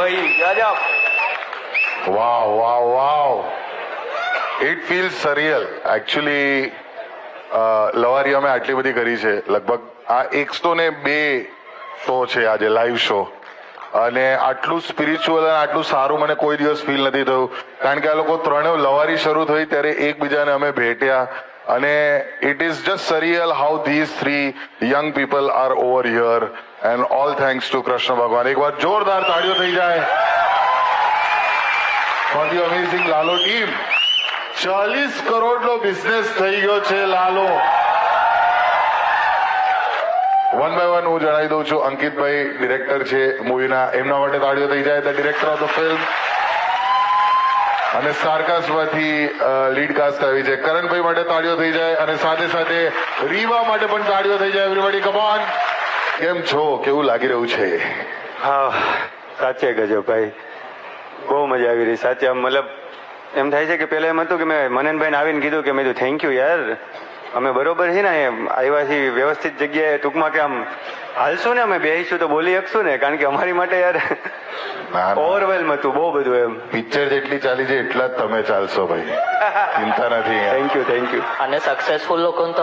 ભાઈ ગજબ. Wow wow wow. It feels surreal actually. લવારી અમે આટલી બધી કરી છે, લગભગ આ 102 શો છે આજે, લાઈવ શો, અને આટલું સ્પિરિચ્યુઅલ અને આટલું સારું મને કોઈ દિવસ ફીલ નથી થયું. કારણ કે આ લોકો ત્રણેય લવારી શરૂ થઈ ત્યારે એકબીજાને અમે ભેટ્યા, અને it is just surreal how these 3 young people are over here, and all thanks to Krishna Bhagwan. એક વાર જોરદાર તાળીઓ થઈ જાય for the amazing Lalo team. 40 કરોડનો બિઝનેસ થઈ ગયો છે લાલો. વન બાય વન હું જણાવી દઉં છું. અંકિતભાઈ ડિરેક્ટર છે મૂવીના, એમના માટે તાળીઓ થઈ જાય, the director of the film. અને સ્ટારકાસ્ટમાંથી લીડ કાસ્ટ આવી છે, કરણભાઈ માટે તાળીઓ થઈ જાય, અને સાથે સાથે રીવા માટે પણ તાળીઓ થઈ જાય. Everybody come on. કેમ છો? કેવું લાગી રહ્યું છે? હા સાચે ગજબ ભાઈ, બહુ મજા આવી રહી સાચે. આમ મતલબ એમ થાય છે કે પેલા એમ હતું કે મેં મનનભાઈને આવીને કીધું કે મેં તો થેન્ક યુ યાર, અમે બરોબર છે ને આવ્યા છીએ વ્યવસ્થિત જગ્યાએ, ટૂંકમાં કે આમ હાલશું ને અમે બેસીશું તો બોલી શકશું ને, કારણ કે અમારી માટે યાર ઓવરવેલ્મ હતું બહુ બધું. એમ પિક્ચર જેટલી ચાલી છે એટલા જ તમે ચાલશો ભાઈ, ચિંતા નથી. Thank you. અને સક્સેસફુલ લોકોને તો